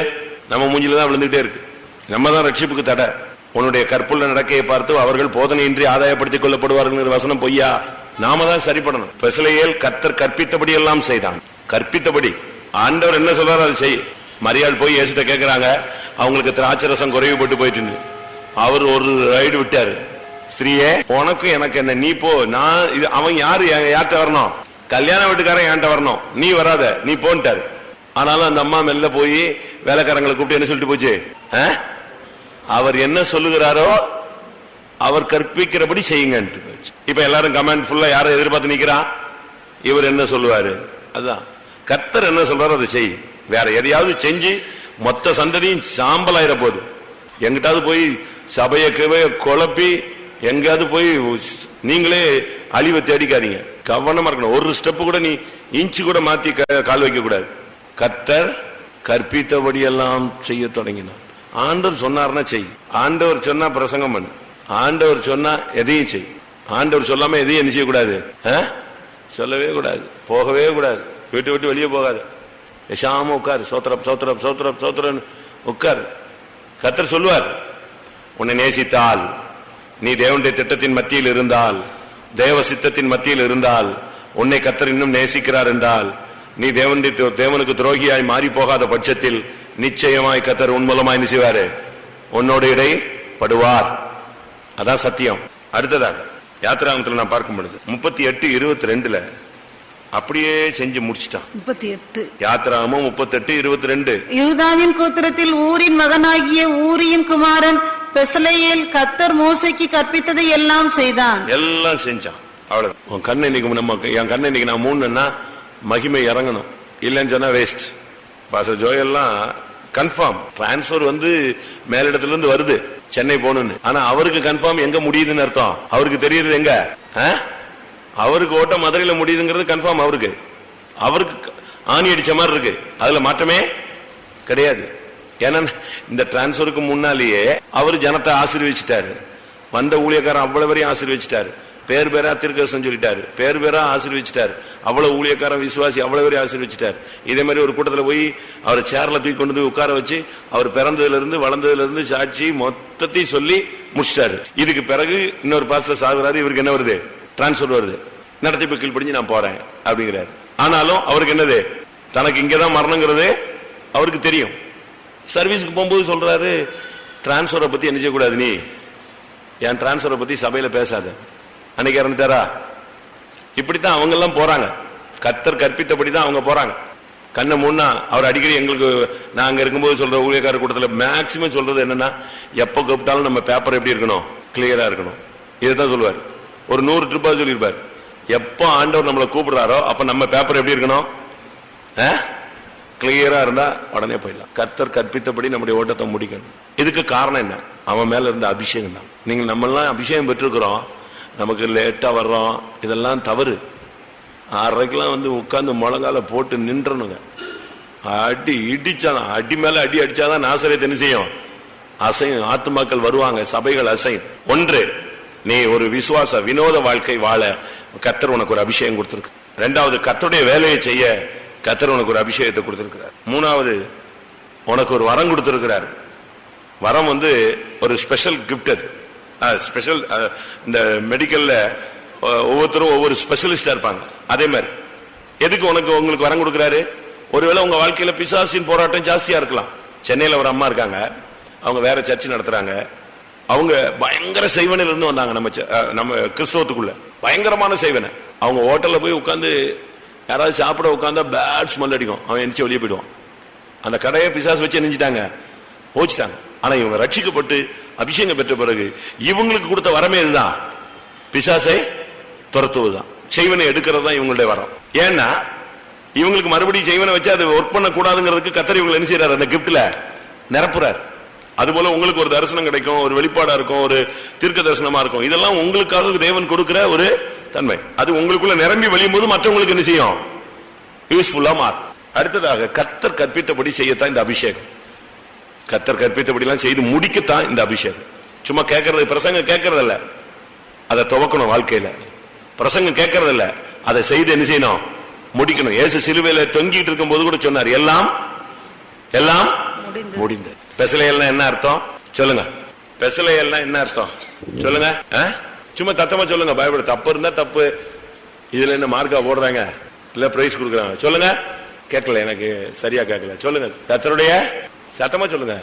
நம்ம மூஞ்சில தான் விழுந்துகிட்டே இருக்கு. நம்ம தான் ரட்சிப்புக்கு தடை. உன்னுடைய கற்புள்ள நடக்கையை பார்த்து அவர்கள் போதனையின்றி ஆதாயப்படுத்திக் கொள்ளப்படுவார்கள் வசனம் பொய்யா? நாம தான் சரிப்படணும். பெசலேயேல் கர்த்தர் கற்பித்தபடி எல்லாம் செய்தான். கற்பித்தபடி ஆண்டவர் என்ன சொல்றாரு அதை செய். மரியாள் போய் இயேசுட்ட கேட்கிறாங்க, அவங்களுக்கு திராட்சரசம் குறைவுபட்டு போயிட்டு. அவர் ஒரு ரைடு விட்டாரு, ஸ்திரீயே உனக்கும் எனக்கு என்ன, நீ போ. நான் அவன் யாரு, யார்கிட்ட வரணும்? கல்யாண வீட்டுக்காரன் என்கிட்ட வரணும், நீ வராத, நீ போன்ட்டாரு. ஆனாலும் அந்த அம்மா மெல்ல போய் வேலைக்காரங்களை கூப்பிட்டு என்ன சொல்லிட்டு போச்சு? அவர் என்ன சொல்லுகிறாரோ அவர் கற்பிக்கிறபடி செய்யுங்க. இப்ப எல்லாரும் கமெண்ட் ஃபுல்லா யாரை எதிர்பார்த்து நிக்கிறான்? இவர் என்ன சொல்லுவாரு? அதுதான் கர்த்தர் என்ன சொல்றாரோ அதை செய். வேற எதையாவது செஞ்சு மொத்த சந்ததியும் சாம்பலாயிர போகுது. எங்கிட்டாவது போய் சபையை குழப்பி எங்காவது போய் நீங்களே அழிவை தேடிக்காதீங்க. கவனமா இருக்கணும். ஒரு ஸ்டெப் கூட நீ இன்ச்சு கூட மாத்தி கால் வைக்க கூடாது. கர்த்தர் கற்பித்தபடி எல்லாம் செய்ய தொடங்கினார். ஆண்டவர் சொன்னார்னா செய். ஆண்டவர் சொன்னா பிரசங்கம் பண்ணு. ஆண்டவர் சொன்னா எதையும் செய். ஆண்டவர் சொல்லாம எதையும் என்ன செய்யக்கூடாது? சொல்லவே கூடாது, போகவே கூடாது. வீட்டு விட்டு வெளியே போகாது. பேசாம உட்காரு. சோத்திரம் சோத்திரம் சோத்திரம் சோத்திரம் உட்காரு. கர்த்தர் சொல்லுவார், உன்னை நேசித்தால், நீ தேவனுடைய திட்டத்தின் மத்தியில் இருந்தால், தேவ சித்தத்தின் மத்தியில் இருந்தால், உன்னை கர்த்தர் இன்னும் நேசிக்கிறார் என்றால், நீ தேவனுக்கு துரோகியாய் மாறி போகாத பட்சத்தில் நிச்சயமாய் கர்த்தர் உன் மூலமாய் என்ன செய்வாரு? உன்னோட இடைப்படுவார். அதான் சத்தியம். அடுத்ததாக யாத்திராகமத்தில் நான் பார்க்கும் பொழுது 38:22 அப்படியே செஞ்சு முடிச்சிட்டான். 38 யாத்திராகமம் 38:22. யூதாவின் கோத்திரத்தில் ஊரின் மகனாகிய ஊரியின் குமாரன் பெசலேயேல் கர்த்தர் மோசேக்கு கற்பித்ததை எல்லாம் செய்தான். எல்லாம் செஞ்சான். அவ்வளவு. உன் கண்ணை இன்னைக்கு நம்ம என் கண்ணை இன்னைக்கு நான் மூணுன்னா மகிமை இறங்கணும், இல்லைன்னு சொன்னா வேஸ்ட். பாஸ்டர் ஜோயெல்லாம் கன்ஃபார்ம் டிரான்ஸ்பர் வந்து மேலிடத்துல இருந்து வருது சென்னை போகணும்னு. ஆனா அவருக்கு கன்ஃபார்ம் எங்க முடியுதுன்னு அர்த்தம். அவருக்கு தெரியுது எங்க அவருக்கு ஓட்ட மதுரையில முடியுதுங்கிறது கன்ஃபார்ம். அவருக்கு ஆணி அடிச்ச மாதிரி இருக்கு. அதுல மாற்றமே கிடையாது. ஏன்னா இந்த டிரான்ஸ்பருக்கு முன்னாலேயே அவர் ஜனத்தை ஆசீர்வதிச்சிட்டாரு. வந்த ஊழியக்காரன் அவ்வளவு பேரையும் ஆசீர்வதிச்சிட்டாரு. பேர் பேரா தீர்க்கதரிசனம் சொல்லிட்டாரு. பேர் பேரா ஆசீர்வதிச்சிட்டாரு. அவ்வளவு ஊழியக்காரன் விசுவாசி அவ்வளவு பேரையும் ஆசீர்வதிச்சிட்டாரு. இதே மாதிரி ஒரு கூட்டத்தில் போய் அவர் சேர்ல தூக்கி கொண்டு போய் உட்கார வச்சு அவர் பிறந்ததுல இருந்து வளர்ந்ததுல இருந்து சாட்சி மொத்தத்தையும் சொல்லி முடிச்சிட்டாரு. இதுக்கு பிறகு இன்னொரு பாஸ்டர் சாகுறாரு. இவருக்கு என்ன வருது? டிரான்ஸ்பர் வருது. நடத்திப்பு கீழ்ப்படிஞ்சு நான் போறேன் அப்படிங்கிறாரு. ஆனாலும் அவருக்கு என்னது? தனக்கு இங்கதான் மரணங்கிறது அவருக்கு தெரியும். சர்வீஸுக்கு போகும்போது சொல்றாரு, டிரான்ஸ்பரை பத்தி என்ன செய்யக்கூடாது, நீ என் டிரான்ஸ்பரை பத்தி சபையில பேசாத. அன்னைக்கு இறந்துட்டாரா? இப்படித்தான் அவங்க எல்லாம் போறாங்க. கர்த்தர் கற்பித்தபடிதான் அவங்க போறாங்க. கண்ணை முன்னா அவர் அடிக்கடி எங்களுக்கு நான் அங்க இருக்கும்போது சொல்ற ஊழியக்கார கூட்டத்தில் மேக்சிமம் சொல்றது என்னன்னா, எப்ப கூப்பிட்டாலும் நம்ம பேப்பர் எப்படி இருக்கணும்? கிளியரா இருக்கணும். இதுதான் சொல்லுவார். ஒரு 100 ட்ரிப்பா சொல்லியிருப்பார். எப்ப ஆண்டவர் நம்மளை கூப்பிடுறாரோ அப்ப நம்ம பேப்பர் எப்படி இருக்கணும்? கிளியரா இருந்தா உடனே போயிடலாம். கர்த்தர் கற்பித்தபடி நம்முடைய ஓட்டத்தை முடிக்கணும். இதுக்கு காரணம் என்ன? அவன் மேல இருந்த அபிஷேகம் தான். நீங்க நம்ம எல்லாம் அபிஷேகம் பெற்றிருக்கிறோம், நமக்கு லேட்டா வர்றோம். இதெல்லாம் தவறு. 6:30 வந்து உட்கார்ந்து முழங்கால போட்டு நின்றனுங்க. அடி இடிச்சாதான், அடி மேல அடி அடிச்சாதான் நாசரேத் என்ன செய்யும்? அசையும். ஆத்துமாக்கள் வருவாங்க, சபைகள் அசையும். ஒன்று, நீ ஒரு விசுவாச வினோத வாழ்க்கை வாழ கர்த்தர் உனக்கு ஒரு அபிஷேகம் கொடுத்திருக்கு. 2வது, கர்த்தருடைய வேலையை செய்ய கர்த்தர் உனக்கு ஒரு அபிஷேகத்தை கொடுத்திருக்கிறார். 3வது, உனக்கு ஒரு வரம் கொடுத்திருக்கிறார். வரம் வந்து ஒரு ஸ்பெஷல் கிஃப்ட். அது ஸ்பெஷல். இந்த மெடிக்கல்ல ஒவ்வொருத்தரும் ஒவ்வொரு ஸ்பெஷலிஸ்டா இருப்பாங்க. அதே மாதிரி எதுக்கு உங்களுக்கு வரம் கொடுக்கிறாரு? ஒருவேளை உங்க வாழ்க்கையில பிசாசின் போராட்டம் ஜாஸ்தியா இருக்கலாம். சென்னையில ஒரு அம்மா இருக்காங்க, அவங்க வேற சர்ச்சு நடத்துறாங்க. அவங்க பயங்கர செய்வனில் இருந்து வந்தாங்க நம்ம கிறிஸ்தவத்துக்குள்ள. பயங்கரமான செய்வனை. அவங்க ஹோட்டல்ல போய் உட்கார்ந்து யாராவது சாப்பிட உட்கார்ந்தா பேட் ஸ்மெல் அடிக்கும். அவன் எந்திரிச்சு வெளியே போயிடுவான். அந்த கடையை பிசாசு வச்சு நினைச்சிட்டாங்க, போச்சுட்டாங்க. ஆனா இவங்க ரட்சிக்கப்பட்டு அபிஷேகம் பெற்ற பிறகு இவங்களுக்கு கொடுத்த வரமே இதுதான், பிசாசை துரத்துவதுதான், செய்வனை எடுக்கிறது தான் இவங்களுடைய வரம். ஏன்னா இவங்களுக்கு மறுபடியும் செய்வனை வச்சு அது ஒர்க் பண்ண கூடாதுங்கிறதுக்கு கர்த்தர் இவங்க என்ன செய்யறாரு? அந்த கிஃப்ட்ல நிரப்புறாரு. அதுபோல உங்களுக்கு ஒரு தரிசனம் கிடைக்கும், ஒரு வெளிப்பாடா இருக்கும், ஒரு தீர்க்க தரிசனமா இருக்கும். இதெல்லாம் உங்களுக்காக தேவன் கொடுக்கிற ஒரு தன்மை. அது உங்களுக்குள்ள நிரம்பி வெளியும் போது மற்றவங்களுக்கு என்ன செய்யும்? யூஸ்ஃபுல்லா மாறும். அடுத்ததாக கர்த்தர் கற்பித்தபடி செய்யத்தான் இந்த அபிஷேகம். கர்த்தர் கற்பித்தபடி எல்லாம் செய்து முடிக்கத்தான் இந்த அபிஷேகம். சும்மா கேட்கறது, பிரசங்க கேட்கறதில்ல, அதை துவக்கணும் வாழ்க்கையில. பிரசங்கம் கேட்கறதில்ல, அதை செய்து என்ன செய்யணும்? முடிக்கணும். இயேசு சிலுவையில தொங்கிட்டு இருக்கும் போது கூட சொன்னார், எல்லாம் எல்லாம் முடிந்தது. பெசலேயல்னா என்ன அர்த்தம் சொல்லுங்க? பெசலேயல்னா என்ன அர்த்தம் சொல்லுங்க? சும்மா தத்தமா சொல்லுங்க. பயப்பட தப்பு இருந்தா தப்பு. இதுல என்ன மார்க்கா போடுறாங்க இல்ல பிரைஸ் கொடுக்குறாங்க? சொல்லுங்க. கேட்கல, எனக்கு சரியா கேட்கல. சொல்லுங்க. கர்த்தருடைய, சத்தமா சொல்லுங்க.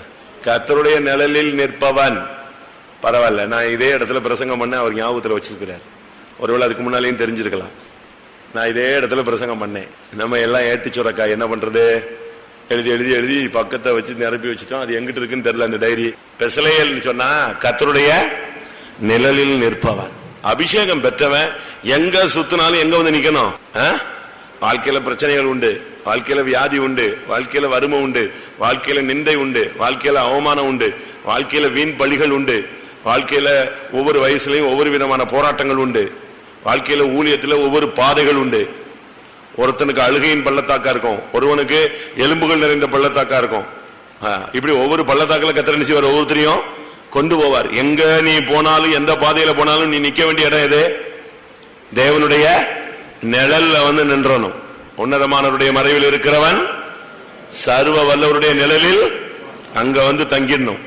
கர்த்தருடைய நிழலில் நிற்பவன். பரவாயில்ல, நான் இதே இடத்துல பிரசங்கம் பண்ண அவர் ஞாபகத்துல வச்சிருக்கிறார். ஒருவேளை அதுக்கு முன்னாலேயும் தெரிஞ்சிருக்கலாம். நான் இதே இடத்துல பிரசங்கம் பண்ணேன். நம்ம எல்லாம் ஏட்டு சுரக்கா என்ன பண்றது, எழுதி எழுதி எழுதி பக்கத்தை வச்சு நிரப்பி வச்சுட்டோம். அது எங்கிட்டு இருக்குன்னு தெரியல அந்த டைரி. பெசலேயல் சொன்னா கர்த்தருடைய நிழலில் நிற்பவன். அபிஷேகம் பெற்றவன் எங்க சுத்தினாலும் எங்க வந்து நிக்கணும்? வாழ்க்கையில பிரச்சனைகள் உண்டு, வாழ்க்கையில வியாதி உண்டு, வாழ்க்கையில வறுமை உண்டு, வாழ்க்கையில நிந்தை உண்டு, வாழ்க்கையில அவமானம் உண்டு, வாழ்க்கையில வீண் பழிகள் உண்டு, வாழ்க்கையில ஒவ்வொரு வயசுலயும் ஒவ்வொரு விதமான போராட்டங்கள் உண்டு, வாழ்க்கையில ஊழியத்துல ஒவ்வொரு பாதைகள் உண்டு. ஒருத்தனுக்கு அழுகையின் பள்ளத்தாக்கா இருக்கும், ஒருவனுக்கு எலும்புகள் நிறைந்த பள்ளத்தாக்கா இருக்கும். இப்படி ஒவ்வொரு பள்ளத்தாக்கில கர்த்தர் என்ன செய்வார்? ஒவ்வொருத்தரையும் கொண்டு போவார். எங்க நீ போனாலும் எந்த பாதையில போனாலும் நீ நிக்க வேண்டிய இடம் எது? தேவனுடைய நிழல்ல வந்து நின்றணும். உன்னதமானவருடைய மறைவில் இருக்கிறவன் சர்வ வல்லவருடைய நிழலில் அங்க வந்து தங்கிடணும்.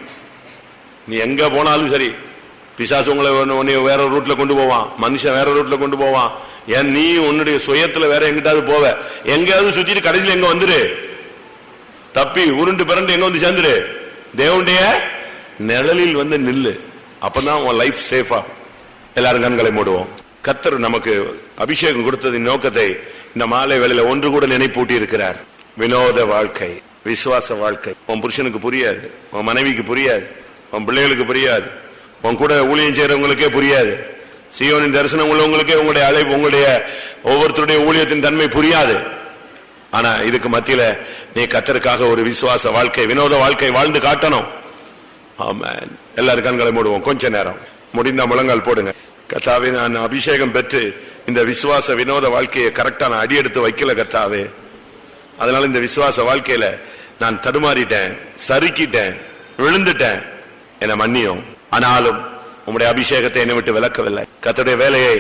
நீ எங்க போனாலும் சரி, பிசாசு உங்களை வேற ரூட்ல கொண்டு போவான், மனுஷன் வேற ரூட்ல கொண்டு போவான். ஏன் நீ உன்னுடைய சுயத்துல வேற எங்கிட்டாவது போவ, எங்கேயாவது சுத்திட்டு கடைசியில் எங்க வந்துரு, தப்பி உருண்டு பிறண்டு எங்க வந்து சேர்ந்துரு. தேவனுடைய நிழலில் வந்து நில்லு. அப்பதான் உன் லைஃப் சேஃபா. எல்லாரும் கண்களை மூடுவோம். கர்த்தர் நமக்கு அபிஷேகம் கொடுத்ததின் நோக்கத்தை இந்த மாலை வேளையில ஒன்று கூட நினைப்பூட்டி இருக்கிறார். வினோத வாழ்க்கை, விசுவாச வாழ்க்கை. உன் புருஷனுக்கு புரியாது, உன் மனைவிக்கு புரியாது, உன் பிள்ளைகளுக்கு புரியாது, உன் கூட ஊழியம் செய்யறவங்களுக்கே புரியாது, சீயோனின் தரிசனம் உள்ளவங்களுக்கே உங்களுடைய அழைப்பு, உங்களுடைய ஒவ்வொருத்தருடைய ஊழியத்தின் தன்மை புரியாது. ஆனா இதுக்கு மத்தியில நீ கர்த்தருக்காக ஒரு விசுவாச வாழ்க்கை, வினோத வாழ்க்கை வாழ்ந்து காட்டணும். ஆமென். எல்லாரும் கண்களை மூடுவோம். கொஞ்ச நேரம் முடிந்த முழங்கால் போடுங்க. கர்த்தாவே, நான் அபிஷேகம் பெற்று இந்த விசுவாச வினோத வாழ்க்கையை கரெக்டா நான் அடியெடுத்து வைக்கல கர்த்தாவே. அதனால இந்த விசுவாச வாழ்க்கையில நான் தடுமாறிட்டேன், சறுக்கிட்டேன், விழுந்துட்டேன், என மன்னியும். ஆனாலும் உம்முடைய அபிஷேகத்தை என்னை விட்டு விலக்கவில்லை. கர்த்தருடைய வேலையை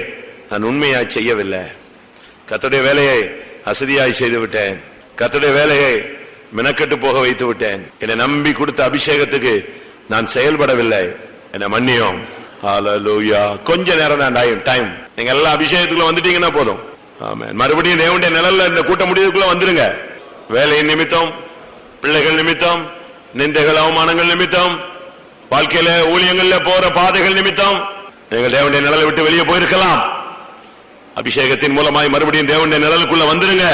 நான் உண்மையாய் செய்யவில்லை. கர்த்தருடைய வேலையை அசதியாய் செய்து விட்டேன். கர்த்தருடைய வேலையை மெனக்கெட்டு போக வைத்து விட்டேன். என்னை நம்பி கொடுத்த அபிஷேகத்துக்கு நான் செயல்படவில்லை, என்னை மன்னியும். ஹல்லேலூயா. கொஞ்ச நேரம் தான் டைம். நீங்க எல்லா அபிஷேகத்துக்குள்ள வந்துட்டீங்கன்னா போதும். ஆமென். மறுபடியும் தேவனுடைய நிழல்ல இந்த கூட்ட முடிவுக்குள்ள வந்துருங்க. வேலையின் நிமித்தம், பிள்ளைகள் நிமித்தம், நிந்தைகள் அவமானங்கள் நிமித்தம், வாழ்க்கையில ஊழியங்கள்ல போற பாதைகள் நிமித்தம் நீங்கள் தேவனுடைய நிழலை விட்டு வெளியே போயிருக்கலாம். அபிஷேகத்தின் மூலமாய் மறுபடியும் தேவனுடைய நிழலுக்குள்ள வந்துருங்க.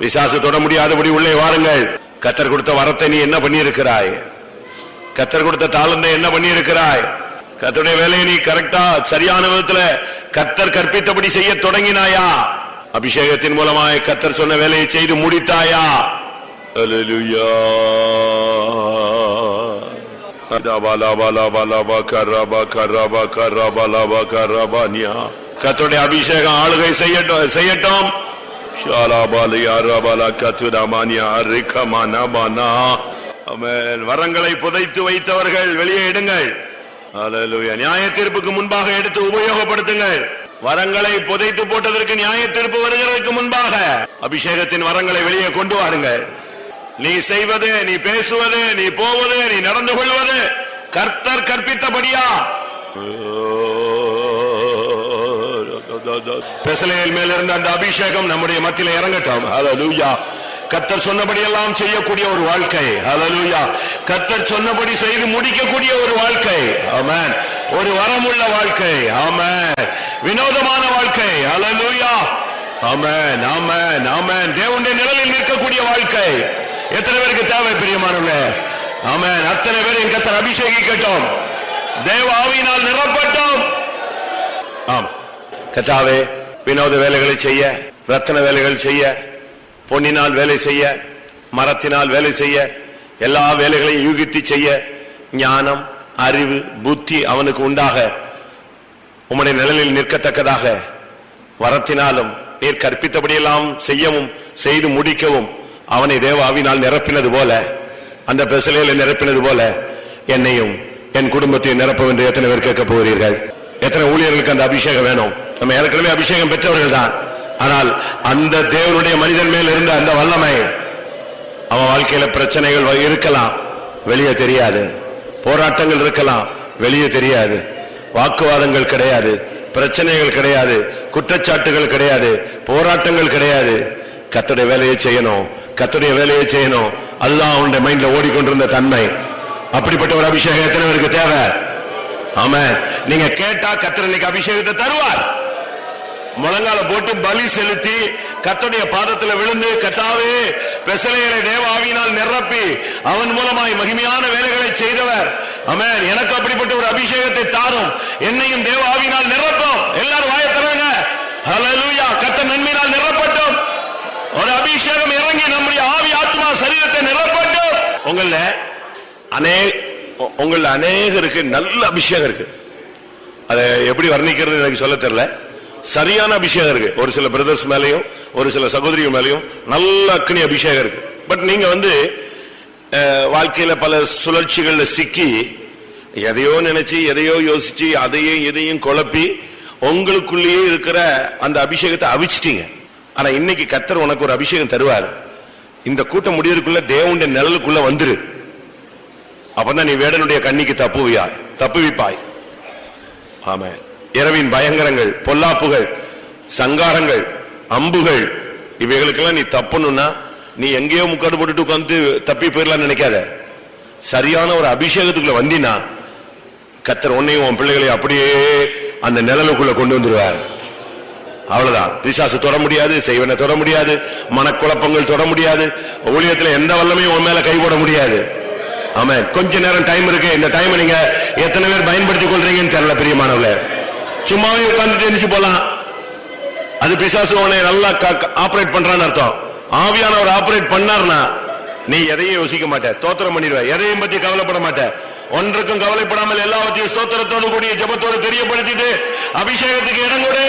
பிசாசு தொட முடியாதபடி உள்ளே வாருங்கள். கர்த்தர் கொடுத்த வரத்தை நீ என்ன பண்ணி இருக்கிறாய்? கர்த்தர் கொடுத்த தாளந்தை என்ன பண்ணி இருக்கிறாய்? கர்த்தருடைய வேலையை நீ கரெக்டா சரியான விதத்துல கர்த்தர் கற்பித்தபடி செய்ய தொடங்கினாயா? அபிஷேகத்தின் மூலமாய் கர்த்தர் சொன்ன வேலையை செய்து முடித்தாயா? ஹல்லேலூயா. கர்த்தருடைய அபிஷேகம் ஆளுகை செய்யட்டும். வரங்களை புதைத்து வைத்தவர்கள் வெளியே எடுங்கள். நியாய தீர்ப்புக்கு முன்பாக எடுத்து உபயோகப்படுத்துங்கள். வரங்களை புதைத்து போட்டதற்கு நியாய தீர்ப்பு வருகிறதற்கு முன்பாக அபிஷேகத்தின் வரங்களை வெளியே கொண்டு வாருங்கள். நீ செய்வது, நீ பேசுவது, நீ போவது, நீ நடந்து கொள்வது கர்த்தர் கற்பித்தபடியா? பெசலேயல் மேல் இருந்த அந்த அபிஷேகம் நம்முடைய மத்தியில இறங்கட்டும். ஹல்லேலூயா. கர்த்தர் சொன்னபடி எல்லாம் செய்யக்கூடிய ஒரு வாழ்க்கை. ஹல்லேலூயா. கர்த்தர் சொன்னபடி செய்து முடிக்கக்கூடிய ஒரு வாழ்க்கை. ஆமென். ஒரு வரமுள்ள வாழ்க்கை. ஆமென். வினோதமான வாழ்க்கை. ஹல்லேலூயா. ஆமென், ஆமென், ஆமென். தேவனுடைய நிழலில் நிற்கக்கூடிய வாழ்க்கை எத்தனை பேருக்கு தேவை பிரியமானவர்களே? ஆமென். அத்தனை பேரையும் கர்த்தர் அபிஷேகிக்கட்டும், தேவ ஆவியினால் நிரப்பட்டும். ஆம் கர்த்தாவே, வினோத வேலைகளை செய்ய, ரத்தின வேலைகள் செய்ய, பொன்னினால் வேலை செய்ய, மரத்தினால் வேலை செய்ய, எல்லா வேலைகளையும் யூகித்து செய்ய ஞானம், அறிவு, புத்தி அவனுக்கு உண்டாக உம்முடைய நிழலில் நிற்கத்தக்கதாக வரத்தினாலும் நீர் கற்பித்தபடியெல்லாம் செய்யவும் செய்து முடிக்கவும் அவனை தேவ ஆவியினால் நிரப்பினது போல, அந்த பெசலேயலை நிரப்பினது போல என்னையும் என் குடும்பத்தையும் நிரப்ப என்று எத்தனை பேர் கேட்க போகிறீர்கள்? எத்தனை ஊழியர்களுக்கு அந்த அபிஷேகம் வேணும்? நம்ம ஏற்கனவே அபிஷேகம் பெற்றவர்கள் தான். ஆனால் அந்த தேவனுடைய மனிதன் மேல் இருந்த அந்த வல்லமை, அவன் வாழ்க்கையில பிரச்சனைகள் இருக்கலாம், வெளியே தெரியாது. போராட்டங்கள் இருக்கலாம், வெளியே தெரியாது. வாக்குவாதங்கள் கிடையாது, பிரச்சனைகள் கிடையாது, குற்றச்சாட்டுகள் கிடையாது, போராட்டங்கள் கிடையாது. கர்த்தருடைய வேலையை செய்யணும், கர்த்தருடைய வேலையை செய்யணும். அதுதான் அவனுடைய மைண்ட்ல ஓடிக்கொண்டிருந்த தன்மை. அப்படிப்பட்ட ஒரு அபிஷேகம் எத்தனை பேருக்கு தேவை? ஆமென். நீங்க கேட்டா கர்த்தர் இன்னைக்கு அபிஷேகத்தை தருவார். முழங்கால போட்டு பலி செலுத்தி கர்த்தருடைய பாதத்துல விழுந்து, கர்த்தாவே பெசலேயரை தேவ ஆவியினால் நிரப்பி அவன் மூலமாய் மகிமையான வேலைகளை செய்தவர், ஆமென், எனக்கு அப்படிப்பட்ட ஒரு அபிஷேகத்தை தாரும், என்னையும் தேவ ஆவியினால் நிரப்பும். எல்லாரும் வாயை திறங்க. ஹல்லேலூயா. கர்த்தர் நன்மையினால் நிரப்பட்டும். ஒரு அபிஷேகம் இறங்கி நம்முடைய ஆவி ஆத்மா சரீரத்தை நிரப்பட்டும். உங்கள அநேகருக்கு நல்ல அபிஷேகம் இருக்கு. அதை எப்படி வர்ணிக்கிறது எனக்கு சொல்ல தெரியல. சரியான அபிஷேகம் இருக்கு. ஒரு சில பிரதர்ஸ் மேலையும் ஒரு சில சகோதரிகள் மேலையும் நல்ல அக்னி அபிஷேகம் இருக்கு. பட் நீங்க வாழ்க்கையில பல சுழற்சிகள்ல சிக்கி எதையோ நினைச்சு எதையோ யோசிச்சு அதையும் இதையும் குழப்பி உங்களுக்குள்ளேயே இருக்கிற அந்த அபிஷேகத்தை அவிச்சிட்டீங்க. ஆனா இன்னைக்கு கர்த்தர் உனக்கு ஒரு அபிஷேகம் தருவார். இந்த கூட்டம் முடியறதுக்குள்ள தேவனுடைய நிழலுக்குள்ள வந்துரு. அப்பதான் நீ வேடனுடைய கண்ணிக்கு தப்புவிப்பாய். ஆமா. இரவின் பயங்கரங்கள், பொல்லாப்புகள், சங்காரங்கள், அம்புகள், இவைகளுக்கெல்லாம் நீ தப்பணும்னா நீ எங்கேயோ முக்காடு போட்டுட்டு உட்காந்து தப்பி போயிடலாம் நினைக்காத. சரியான ஒரு அபிஷேகத்துக்குள்ள வந்தினா கர்த்தர் உன்னையும் உன் பிள்ளைகளையும் அப்படியே அந்த நிழலுக்குள்ள கொண்டு வந்துருவார். அவ்வளவுதான். பிசாசு தொட முடியாது, செய்வனை தொட முடியாது, மனக்குழப்பங்கள் தொட முடியாது, ஊழியத்துல எந்த வல்லமையும் உன் மேல கை போட முடியாது. ஆமென். கொஞ்ச நேரம் டைம் இருக்கு. இந்த டைம் நீங்க எத்தனை பேர் பயன்படுத்திக் கொள்றீங்கன்னு தெரியல பிரியமானவர்களே. சும்மாவே உட்கார்ந்துட்டு எந்திரிச்சு போலாம். அது பிசாசு உன்னை நல்லா ஆபரேட் பண்றான்னு அர்த்தம். ஆவியானவர் ஆபரேட் பண்ணார்னா நீ எதையும் யோசிக்க மாட்ட, தோத்திரம் பண்ணிடுவ, எதையும் பத்தி கவலைப்பட மாட்ட. ஒன்றுக்கும் கவலைப்படாமல் எல்லாவற்றையும் ஸ்தோத்திரத்தோடு கூடிய ஜெபத்தோடு தெரியப்படுத்திட்டு அபிஷேகத்துக்கு இடம் கொடு.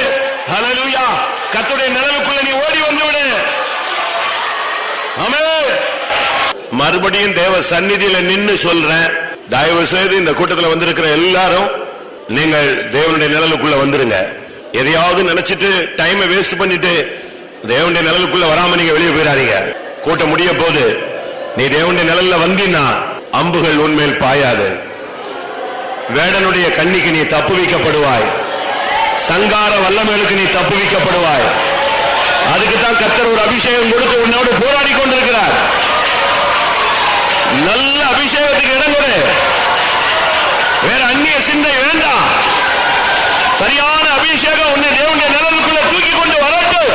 ஹல்லேலூயா. கர்த்தருடைய நிழலுக்குள்ள நீ ஓடி வந்து விடு. ஆமென். மறுபடியும் தேவ சந்நிதியில நின்னு சொல்றேன், தயவு செய்து இந்த கூட்டத்தில் வந்திருக்கிற எல்லாரும் நீங்கள் தேவனுடைய நிழலுக்குள்ள வந்துருங்க. எதையாவது நினைச்சிட்டு டைமை வேஸ்ட் பண்ணிட்டு தேவனுடைய நிழலுக்குள்ள வராம நீங்க வெளியே போயிடாதீங்க. கூட்டம் முடிய போது நீ தேவனுடைய நிழல்ல வந்தீன்னா அம்புகள் உன்மேல் பாயாது. வேடனுடைய கண்ணிக்கு நீ தப்புவிக்கப்படுவாய். சங்கார வல்லமைகளுக்கு நீ தப்புவிக்கப்படுவாய். அதுக்குத்தான் கர்த்தர் ஒரு அபிஷேகம் கொடுத்து உன்னோடு போராடி கொண்டிருக்கிறார். நல்ல அபிஷேகத்துக்கு இடம் கொடு. வேற அந்நிய சிந்தை வேண்டாம். சரியான அபிஷேகம் உன்னை தேவனுடைய நிழலுக்குள்ள தூக்கி கொண்டு வரட்டும்.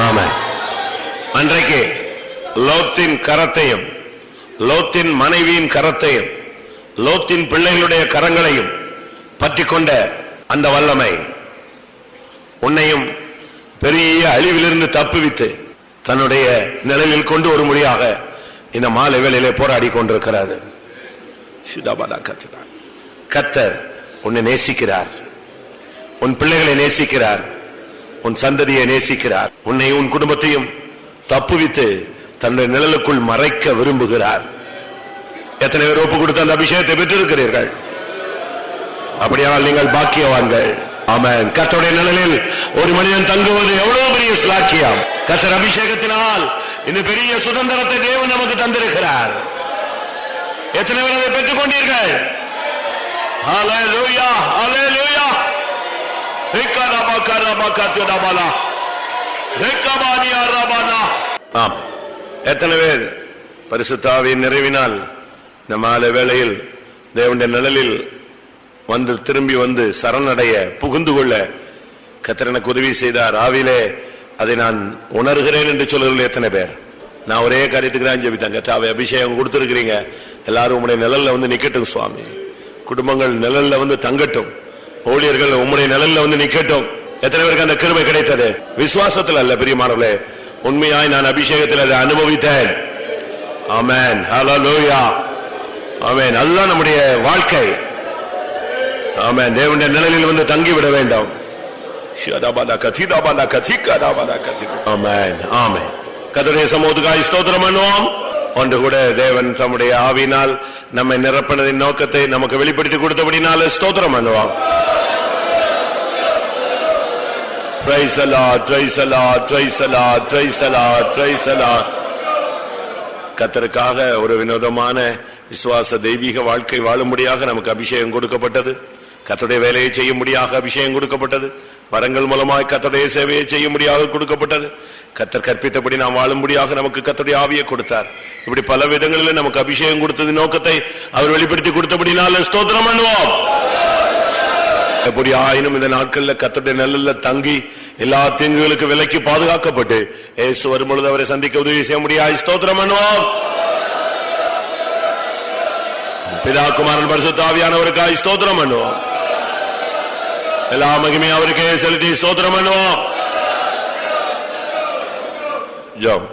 ஆமென். அன்றைக்கு லோத்தின் கரத்தையும் லோத்தின் மனைவியின் கரத்தையும் லோத்தின் பிள்ளைகளுடைய கரங்களையும் பற்றி கொண்ட அந்த வல்லமை உன்னையும் பெரிய அழிவிலிருந்து தப்புவித்து தன்னுடைய நிழலில் கொண்டு வரும்படியாக இந்த மாலை வேளையிலே போராடி கொண்டிருக்கிறது. கர்த்தர் உன்னை நேசிக்கிறார், உன் பிள்ளைகளை நேசிக்கிறார், உன் சந்ததியை நேசிக்கிறார். உன்னை உன் குடும்பத்தையும் தப்புவித்து தன்னுடைய நிழலுக்குள் மறைக்க விரும்புகிறார். எத்தனை பேர் ஒப்பு கொடுத்த அந்த அபிஷேகத்தை பெற்றிருக்கிறீர்கள்? அப்படியானால் நீங்கள் பாக்கியவான்கள். ஆமென். கர்த்தருடைய நிழலில் ஒரு மனிதன் தங்குவது எவ்வளவு பெரிய ஸ்லாக்கியம். கர்த்தர் அபிஷேகத்தினால் இந்த பெரிய சுதந்திரத்தை தேவன் நமக்கு தந்திருக்கிறார். எத்தனை பேர் அதை பெற்றுக் கொண்டீர்கள்? ஹல்லேலூயா, ஹல்லேலூயா. எத்தனை பேர் பரிசுத்த ஆவியின் நிறைவினால் இந்த மாலை வேளையில் தேவனுடைய நிழலில் வந்து திரும்பி வந்து சரணடைய புகுந்து கொள்ள கர்த்தர் எனக்கு உதவி செய்தார். ஆவியிலே அதை நான் உணர்கிறேன் என்று சொல்லுங்கள். எத்தனை பேர்? நான் ஒரே காரியத்துக்கு தான் ஜெபித்தேன். கர்த்தாவே அபிஷேகம் கொடுத்திருக்கிறீங்க, எல்லாரும் உம்முடைய நிழல்ல வந்து நிக்கட்டும் சுவாமி. குடும்பங்கள் நிழல்ல வந்து தங்கட்டும், ஊழியர்கள் உம்முடைய நிழல்ல வந்து நிக்கட்டும். எத்தனை பேருக்கு அந்த கிருபை கிடைத்தது? விசுவாசத்தில் அல்ல பிரியமானவர்களே, உண்மையாய் நான் அபிஷேகத்தில் அதை அனுபவித்தேன். ஆமென். ஹல்லேலூயா. ஆமென். அதுதான் நம்முடைய வாழ்க்கை. ஆமென். தேவனுடைய நிழலில் வந்து தங்கிவிட வேண்டும். ஆமென். ஆமென். கர்த்தருடைய சமூகத்துக்காய் ஸ்தோத்திரம் பண்ணுவோம். ஒன்று கூட தேவன் தம்முடைய ஆவியினால் நம்மை நிரப்பினதின் நோக்கத்தை நமக்கு வெளிப்படுத்தி கொடுத்தபடினால ஸ்தோத்திரம் பண்ணுவோம். Praise the Lord, praise the Lord, praise the Lord, praise the Lord, praise the Lord. கர்த்தருக்காக ஒரு வினோதமான விசுவாச தெய்வீக வாழ்க்கை வாழும்படியாக நமக்கு அபிஷேகம் கொடுக்கப்பட்டது. கர்த்தருடைய வேலையை செய்யும்படியாக அபிஷேகம் கொடுக்கப்பட்டது. வரங்கள் மூலமாய் கர்த்தருடைய சேவையை செய்யும்படியாக கொடுக்கப்பட்டது. கர்த்தர் கற்பித்தபடி நாம் வாழும்படியாக நமக்கு கர்த்தருடைய ஆவியை கொடுத்தார். இப்படி பல விதங்களில் நமக்கு அபிஷேகம் கொடுத்தது நோக்கத்தை அவர் வெளிப்படுத்தி கொடுத்தபடினால ஸ்தோத்திரம் பண்ணுவோம். எப்படி ஆயினும் இந்த நாட்கள்ல கர்த்தருடைய நிழல்ல தங்கி எல்லா தீங்குகளுக்கு விலக்கி பாதுகாக்கப்பட்டு இயேசு வரும்பொழுது அவரை சந்திக்க உதவி செய்ய முடியாது. ஸ்தோத்திரம் பண்ணுவோம். பிதா குமாரன் பரிசுத்த ஆவியானவருக்காய் ஸ்தோத்திரம் பண்ணுவோம். எல்லா மகிமையும் அவருக்கே செலுத்தி ஸ்தோத்திரம் பண்ணுவோம். ஜெபம்.